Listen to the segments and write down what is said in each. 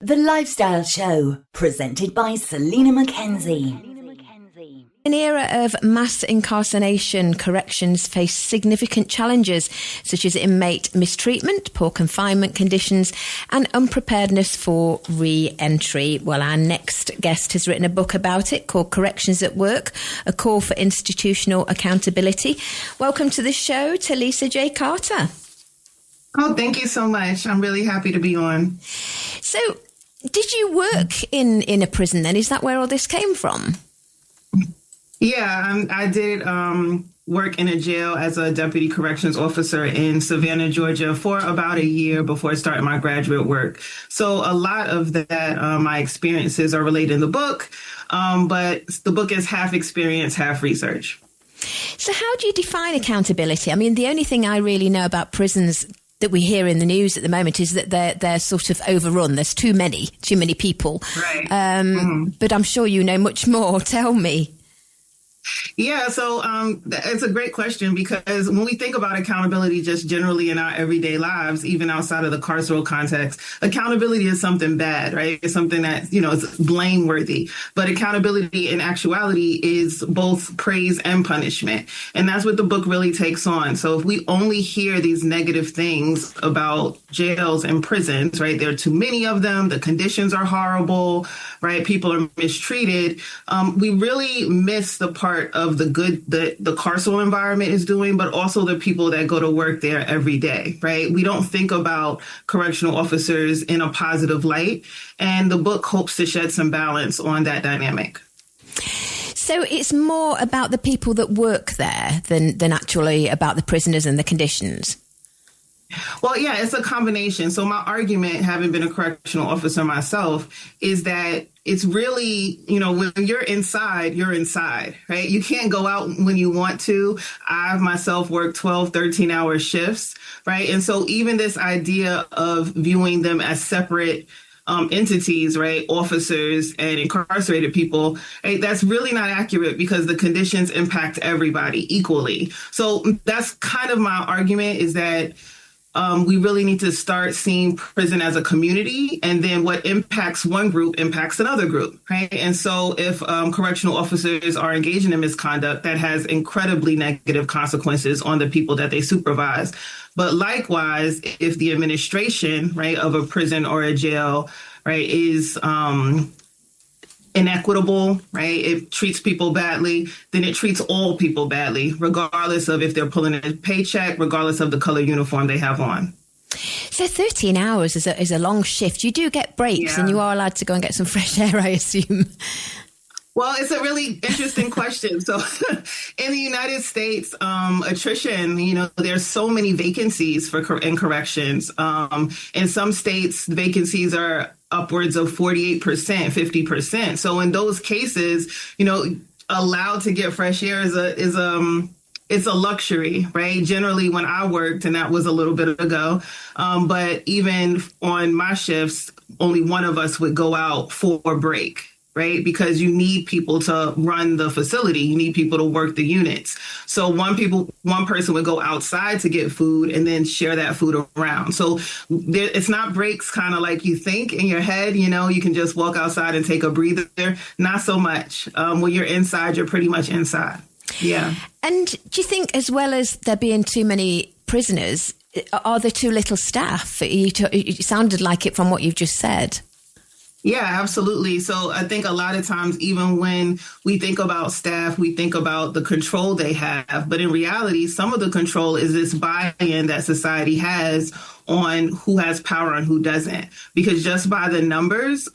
The Lifestyle Show, presented by Selena Mackenzie. In an era of mass incarceration, corrections face significant challenges, such as inmate mistreatment, poor confinement conditions, and unpreparedness for re-entry. Well, our next guest has written a book about it called Corrections at Work, a call for institutional accountability. Welcome to the show, Talisa J. Carter. Oh, thank you so much. I'm really happy to be on. So, did you work in a prison then? Is that where all this came from? Yeah, I did work in a jail as a deputy corrections officer in Savannah, Georgia for about a year before starting my graduate work. So a lot of that, my experiences are related in the book, but the book is half experience, half research. So how do you define accountability? I mean, the only thing I really know about prisons that we hear in the news at the moment is that they're sort of overrun. There's too many people. Right. But I'm sure you know much more. Tell me. Yeah, so it's a great question because when we think about accountability just generally in our everyday lives, even outside of the carceral context, accountability is something bad, right? It's something that, is blameworthy. But accountability in actuality is both praise and punishment. And that's what the book really takes on. So if we only hear these negative things about jails and prisons, right, there are too many of them, the conditions are horrible, right, people are mistreated, we really miss the part of the good that the carceral environment is doing, but also the people that go to work there every day, right? We don't think about correctional officers in a positive light, and the book hopes to shed some balance on that dynamic. So it's more about the people that work there than actually about the prisoners and the conditions. Well, yeah, it's a combination. So my argument, having been a correctional officer myself, is that it's really, when you're inside, right? You can't go out when you want to. I've myself worked 12, 13-hour shifts, right? And so even this idea of viewing them as separate entities, right, officers and incarcerated people, right, that's really not accurate because the conditions impact everybody equally. So that's kind of my argument, is that we really need to start seeing prison as a community, and then what impacts one group impacts another group, right? And so if correctional officers are engaging in misconduct, that has incredibly negative consequences on the people that they supervise. But likewise, if the administration, right, of a prison or a jail, right, is inequitable, right, it treats people badly, then it treats all people badly, regardless of if they're pulling a paycheck, regardless of the color uniform they have on. So 13 hours is a long shift. You do get breaks, and you are allowed to go and get some fresh air, I assume. Well, it's a really interesting question. So in the United States, attrition, there's so many vacancies in corrections. In some states, vacancies are upwards of 48%, 50%. So in those cases, allowed to get fresh air it's a luxury, right? Generally, when I worked, and that was a little bit ago, but even on my shifts, only one of us would go out for a break, right? Because you need people to run the facility. You need people to work the units. So one person would go outside to get food and then share that food around. So it's not breaks kind of like you think in your head, you can just walk outside and take a breather. Not so much. When you're inside, you're pretty much inside. Yeah. And do you think, as well as there being too many prisoners, are there too little staff? It sounded like it from what you've just said. Yeah, absolutely. So I think a lot of times, even when we think about staff, we think about the control they have. But in reality, some of the control is this buy-in that society has on who has power and who doesn't. Because just by the numbers,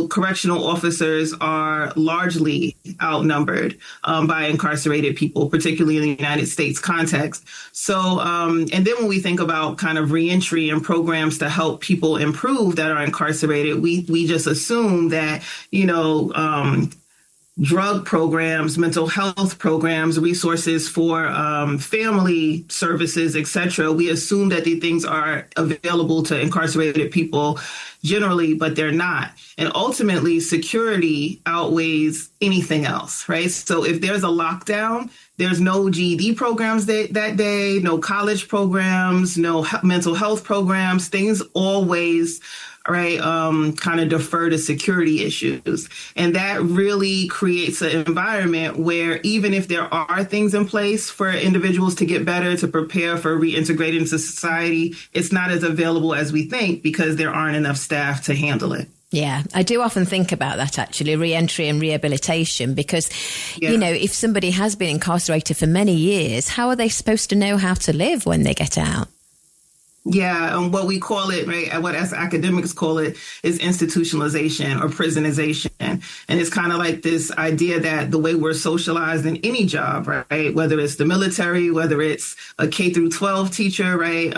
correctional officers are largely outnumbered by incarcerated people, particularly in the United States context. So, and then when we think about kind of reentry and programs to help people improve that are incarcerated, we just assume that, drug programs, mental health programs, resources for family services, etc. We assume that these things are available to incarcerated people generally, but they're not. And ultimately, security outweighs anything else, right? So if there's a lockdown, there's no GED programs that day, no college programs, no mental health programs. Things always right, kind of defer to security issues. And that really creates an environment where even if there are things in place for individuals to get better, to prepare for reintegrating into society, it's not as available as we think because there aren't enough staff to handle it. Yeah, I do often think about that, actually, re-entry and rehabilitation, because, you know, if somebody has been incarcerated for many years, how are they supposed to know how to live when they get out? Yeah, and what we call it, right, what as academics call it, is institutionalization or prisonization. And it's kind of like this idea that the way we're socialized in any job, right, whether it's the military, whether it's a K through 12 teacher, right,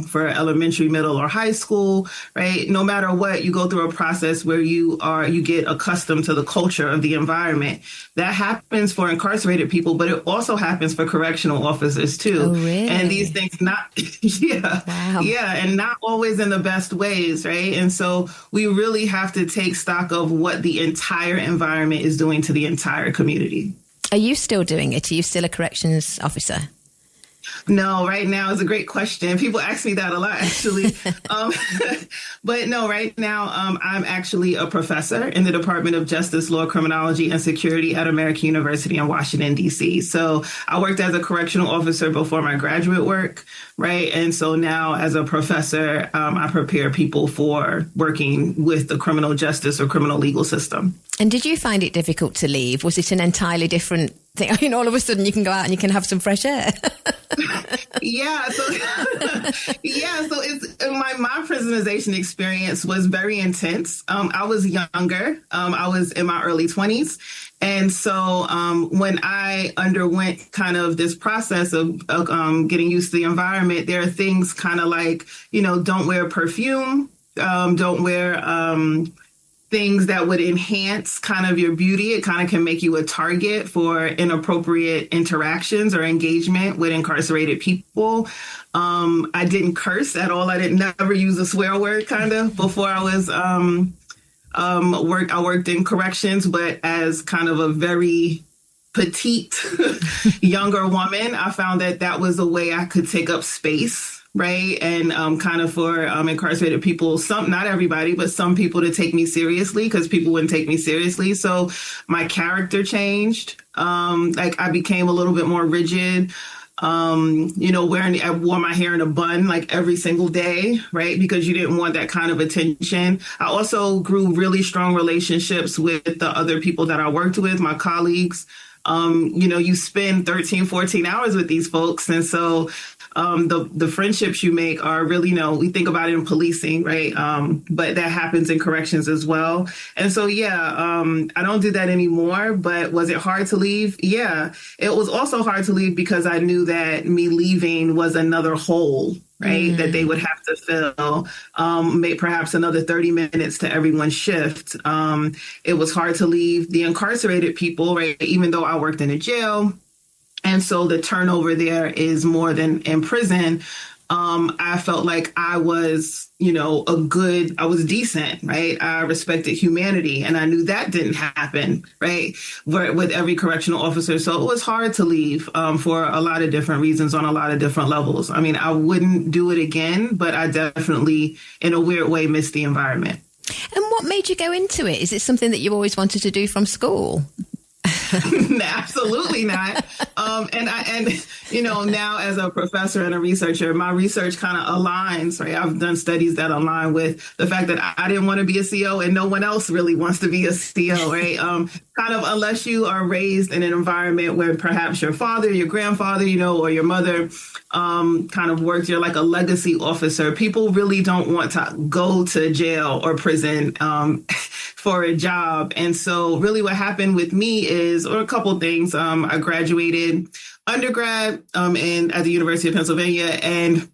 for elementary, middle, or high school, right, no matter what, you go through a process where you get accustomed to the culture of the environment. That happens for incarcerated people, but it also happens for correctional officers too. Oh, really? And these things Wow. Yeah, and not always in the best ways, right? And so we really have to take stock of what the entire environment is doing to the entire community. Are you still doing it? Are you still a corrections officer? No, right now is a great question. People ask me that a lot, actually. But no, right now, I'm actually a professor in the Department of Justice, Law, Criminology, and Security at American University in Washington, D.C. So I worked as a correctional officer before my graduate work, right? And so now as a professor, I prepare people for working with the criminal justice or criminal legal system. And did you find it difficult to leave? Was it an entirely different thing? I mean, all of a sudden you can go out and you can have some fresh air. Yeah. So it's my prisonization experience was very intense. I was younger. I was in my early 20s. And so when I underwent kind of this process of getting used to the environment, there are things kind of like, you know, don't wear perfume, don't wear things that would enhance kind of your beauty. It kind of can make you a target for inappropriate interactions or engagement with incarcerated people. I didn't curse at all. I didn't never use a swear word kind of before I was I worked in corrections, but as kind of a very petite younger woman, I found that was a way I could take up space. Right. And kind of for incarcerated people, not everybody, but some people to take me seriously because people wouldn't take me seriously. So my character changed. Like I became a little bit more rigid. I wore my hair in a bun like every single day, right? Because you didn't want that kind of attention. I also grew really strong relationships with the other people that I worked with, my colleagues. You spend 13, 14 hours with these folks. And so the friendships you make are really, we think about it in policing, right? But that happens in corrections as well. And so, I don't do that anymore. But was it hard to leave? Yeah, it was also hard to leave because I knew that me leaving was another hole, right? That they would have to fill, make perhaps another 30 minutes to everyone's shift. It was hard to leave the incarcerated people, right? Even though I worked in a jail. And so the turnover there is more than in prison. I felt like I was, I was decent, right? I respected humanity. And I knew that didn't happen, right? With every correctional officer. So it was hard to leave for a lot of different reasons on a lot of different levels. I mean, I wouldn't do it again, but I definitely, in a weird way, miss the environment. And what made you go into it? Is it something that you always wanted to do from school? Absolutely not. Now as a professor and a researcher, my research kind of aligns, right? I've done studies that align with the fact that I didn't want to be a CO and no one else really wants to be a CO, right? Kind of unless you are raised in an environment where perhaps your father, your grandfather, or your mother kind of worked, you're like a legacy officer. People really don't want to go to jail or prison for a job. And so really what happened with me is, or a couple things, I graduated undergrad at the University of Pennsylvania, and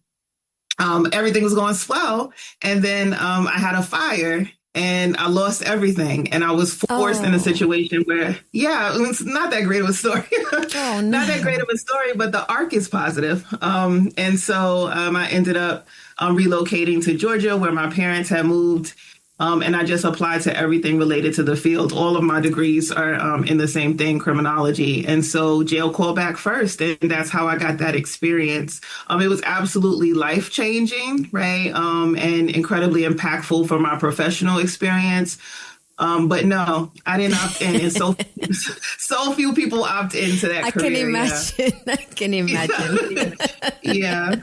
everything was going swell. And then I had a fire and I lost everything. And I was forced in a situation where, it's not that great of a story. Oh, no. Not that great of a story, but the arc is positive. And so I ended up relocating to Georgia, where my parents had moved. And I just applied to everything related to the field. All of my degrees are in the same thing, criminology. And so jail called back first. And that's how I got that experience. It was absolutely life changing, right? And incredibly impactful for my professional experience. But no, I didn't opt in. And so few people opt into that career. Can imagine. Yeah. I can imagine. Yeah.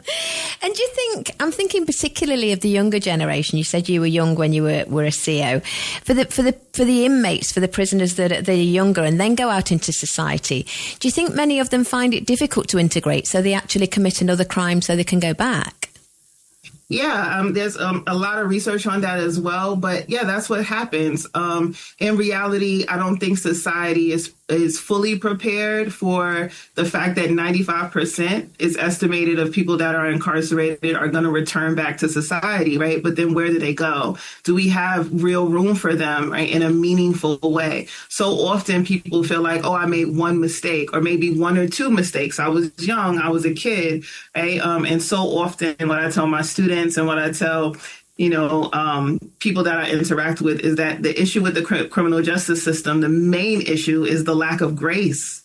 And do you think, I'm thinking particularly of the younger generation. You said you were young when you were a CO. For the inmates, for the prisoners that are younger and then go out into society, do you think many of them find it difficult to integrate, so they actually commit another crime so they can go back? Yeah, there's a lot of research on that as well. But yeah, that's what happens. In reality, I don't think society is fully prepared for the fact that 95% is estimated of people that are incarcerated are going to return back to society, right? But then where do they go? Do we have real room for them, right, in a meaningful way? So often people feel like, oh, I made one mistake or maybe one or two mistakes. I was young, I was a kid, right? And so often what I tell my students and what I tell people that I interact with is that the issue with the criminal justice system, the main issue is the lack of grace,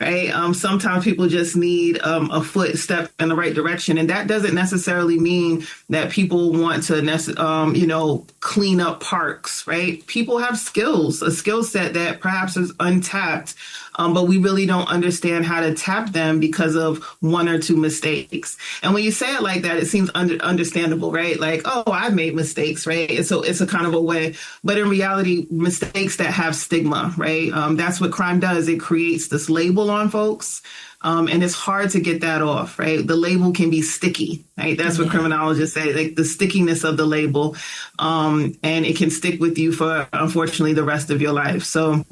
right? Sometimes people just need a footstep in the right direction. And that doesn't necessarily mean that people want to, clean up parks, right? People have skills, a skill set that perhaps is untapped, but we really don't understand how to tap them because of one or two mistakes. And when you say it like that, it seems understandable, right? Like, oh, I've made mistakes, right? And so it's a kind of a way. But in reality, mistakes that have stigma, right? That's what crime does. It creates this label on folks. And it's hard to get that off, right? The label can be sticky, right? That's what criminologists say, like the stickiness of the label. And it can stick with you for, unfortunately, the rest of your life. So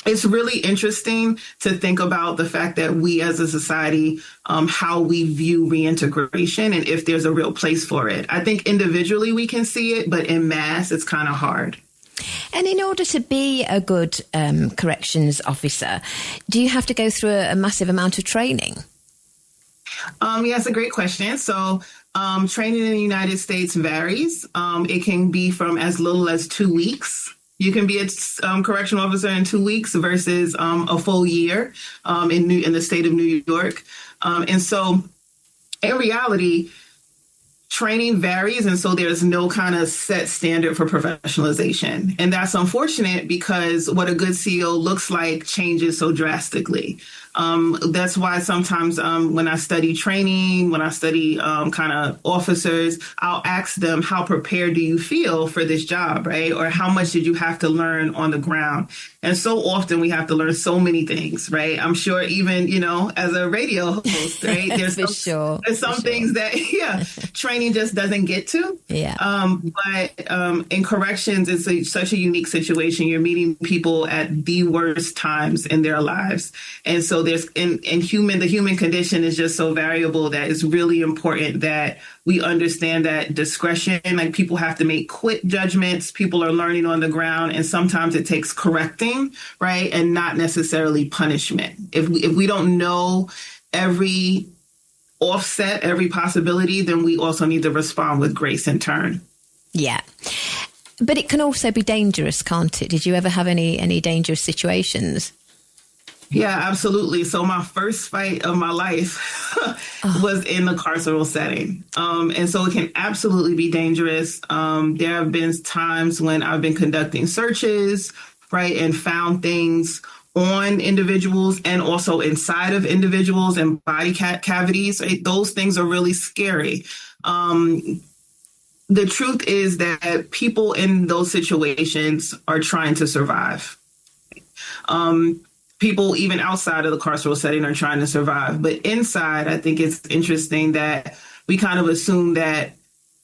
it's really interesting to think about the fact that we as a society, how we view reintegration and if there's a real place for it. I think individually we can see it, but in mass, it's kind of hard. And in order to be a good corrections officer, do you have to go through a massive amount of training? Yeah, that's a great question. So training in the United States varies. It can be from as little as 2 weeks. You can be a correctional officer in 2 weeks versus a full year in the state of New York. And so in reality, training varies, and so there's no kind of set standard for professionalization. And that's unfortunate because what a good CEO looks like changes so drastically. That's why sometimes when I study training, when I study kind of officers, I'll ask them, how prepared do you feel for this job, right? Or how much did you have to learn on the ground? And so often we have to learn so many things, right? I'm sure even, as a radio host, right? There's some things that, training just doesn't get to. Yeah. But in corrections, it's such a unique situation. You're meeting people at the worst times in their lives. And so there's the human condition is just so variable that it's really important that we understand that discretion, like people have to make quick judgments. People are learning on the ground, and sometimes it takes correcting, right? And not necessarily punishment. If we don't know every offset, every possibility, then we also need to respond with grace in turn. Yeah. But it can also be dangerous, can't it? Did you ever have any dangerous situations? Yeah, absolutely. So my first fight of my life was in the carceral setting. And so it can absolutely be dangerous. There have been times when I've been conducting searches, right, and found things on individuals and also inside of individuals and body cavities. Right? Those things are really scary. The truth is that people in those situations are trying to survive. People even outside of the carceral setting are trying to survive. But inside, I think it's interesting that we kind of assume that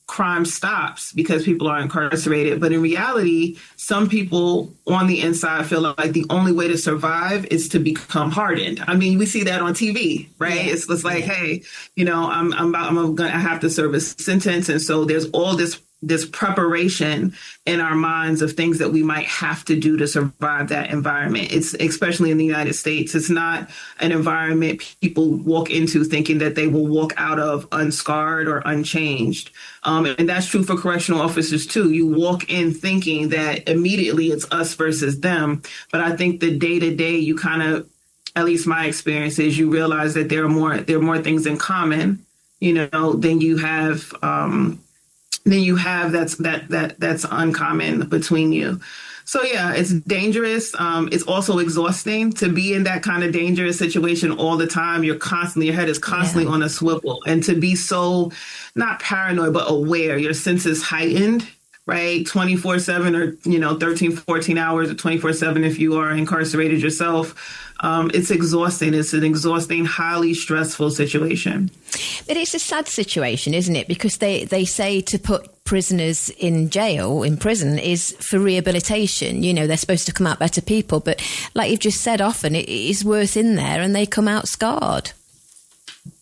crime stops because people are incarcerated. But in reality, some people on the inside feel like the only way to survive is to become hardened. I mean, we see that on TV, right? Yeah. It's like, hey, I have to serve a sentence. And so there's all this this preparation in our minds of things that we might have to do to survive that environment. It's especially in the United States. It's not an environment people walk into thinking that they will walk out of unscarred or unchanged. And that's true for correctional officers too. You walk in thinking that immediately it's us versus them. But I think the day to day, you kind of, at least my experience is, you realize that there are more things in common, than you have, that's uncommon between you. So yeah, it's dangerous. It's also exhausting to be in that kind of dangerous situation all the time. Your head is constantly on a swivel, and to be so not paranoid, but aware, your senses heightened, right? 24/7 or, 13, 14 hours or 24/7 if you are incarcerated yourself. It's exhausting. It's an exhausting, highly stressful situation. But it's a sad situation, isn't it? Because they say to put prisoners in prison is for rehabilitation. They're supposed to come out better people. But like you've just said, often it is worse in there and they come out scarred.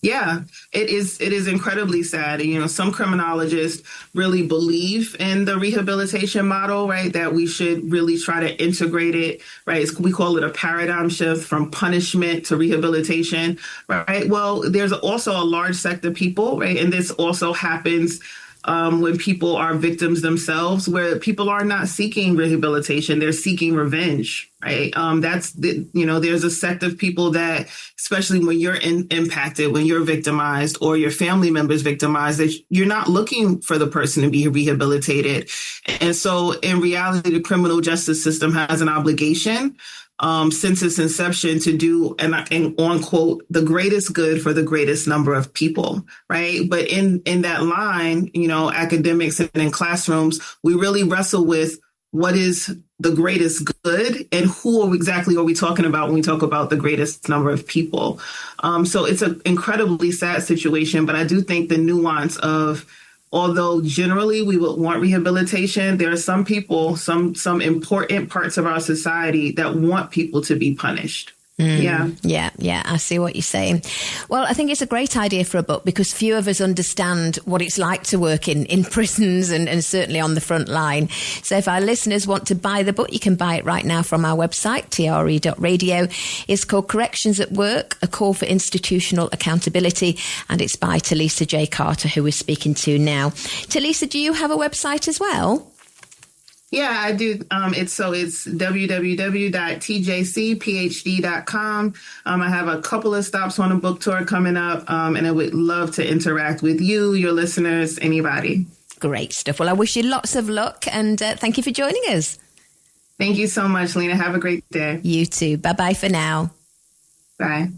Yeah, it is incredibly sad. Some criminologists really believe in the rehabilitation model, right? That we should really try to integrate it, right? We call it a paradigm shift from punishment to rehabilitation, right? Well, there's also a large sector of people, right? And this also happens when people are victims themselves, where people are not seeking rehabilitation, they're seeking revenge, right? There's a sect of people that, especially when you're impacted, when you're victimized or your family members victimized, that you're not looking for the person to be rehabilitated. And so in reality, the criminal justice system has an obligation since its inception to do, and on quote, the greatest good for the greatest number of people, right? But in that line, academics and in classrooms, we really wrestle with what is the greatest good and who exactly are we talking about when we talk about the greatest number of people. So it's an incredibly sad situation, but I do think the nuance of, although generally we would want rehabilitation, there are some people, some important parts of our society that want people to be punished. Yeah. I see what you're saying. Well, I think it's a great idea for a book because few of us understand what it's like to work in prisons and certainly on the front line. So if our listeners want to buy the book, you can buy it right now from our website, TRE.radio. It's called Corrections at Work, A Call for Institutional Accountability, and it's by Talisa J. Carter, who we're speaking to now. Talisa, do you have a website as well? Yeah, I do. It's www.tjcphd.com. I have a couple of stops on a book tour coming up, and I would love to interact with you, your listeners, anybody. Great stuff. Well, I wish you lots of luck, and thank you for joining us. Thank you so much, Lena. Have a great day. You too. Bye-bye for now. Bye.